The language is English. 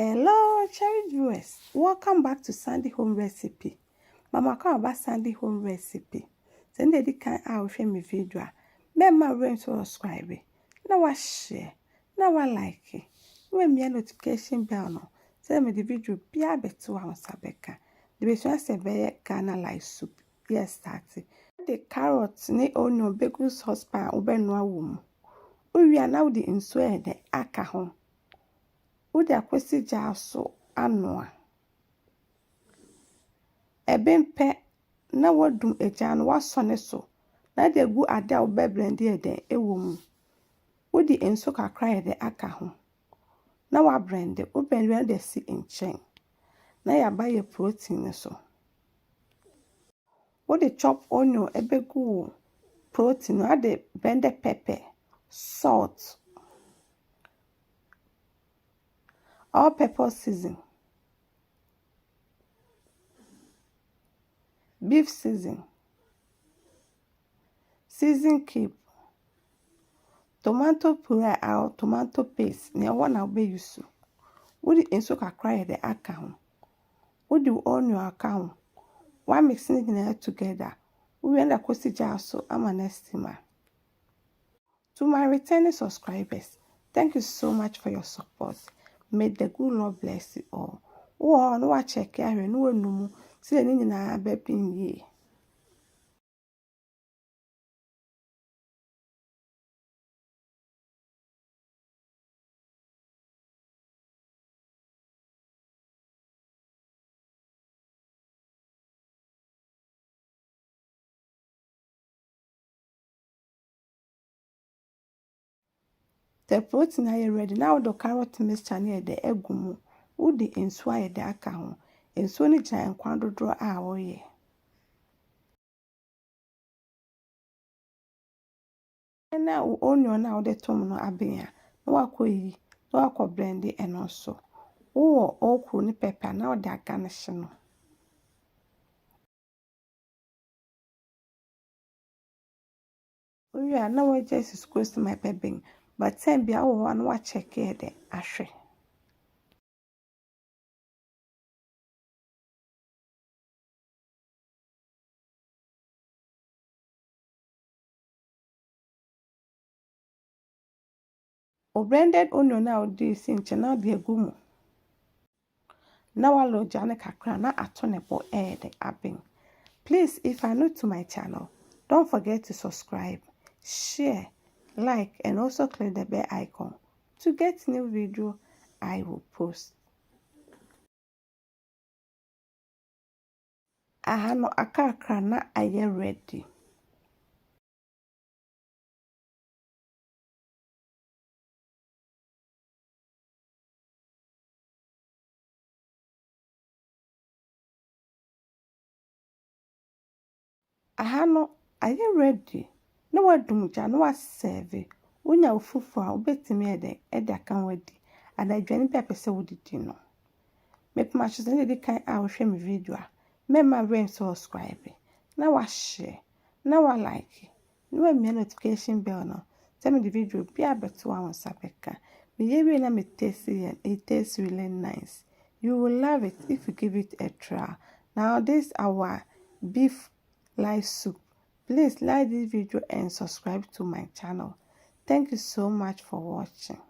Hello, cherished viewers. Welcome back to Sandy Home Recipe. Mama come about Sandy Home Recipe. Send the kind I will share my video. Remember when to subscribe. Now I share. Now I like it. When me a notification bell no. Send me the video be a bit to our sabeka. The best one say be Ghana like soup. Yes, started. The carrots ne onion bagels husband ube no wom. We are now the insue the aka home. Udi akwesi jaso anoa. Ebempe na wadum eja no wasone so. Na de gu ade a obe blend eden ewo mu. Udi enso kakra ye de aka ho. Na wa blend obenwe de si nchen. Na ya ba ye protein so. Udi chop onion ebegu protein ade blended pepper, salt, all pepper season, beef season, season cube, tomato puree or tomato paste ne one na be yusu. Wodi enso kakra ye de aka ho. Wodi onion aka ho. One mixing it together. We end up kosi jaso ama nestima. To my returning subscribers, thank you so much for your support. May the good Lord bless you all. Oh, no wa check here no numu. See ni na be ye. The protein are ready. Now the carrot mixture near the egumu. Udi enso aye de aka ho. Enso ni gyan kwan dodoro a woye. Na onion na ode tom no abenya. Na wakoyi. Na wako blend eno so. Uwo okru ni pepper na ode aka ne hye no. We are now just close to my pepping. But time be our one watch check here de ahwe. O blended onion na odi si nche na de agumu. Na walo jane kakra na atonebo de abin. Please, if you're new to my channel, don't forget to subscribe, share, like, and also click the bell icon to get new video I will post. Ahano akakra na aye ready. Ahano aye ready. No wadum ja no serve. Wonya ofufu a obetimi ede aka wadi. Ada adwani pe pese wodidi no. Make my channel dey kan a wo hwe me video a. Remember when subscribe. Na wa share. Na wa like. No wa me notification bell no. Tell me the video be abeto wa on sapeka. Me yewe na me taste and it tastes really nice. You will love it if you give it a try. Now this our beef live soup. Please like this video and subscribe to my channel. Thank you so much for watching.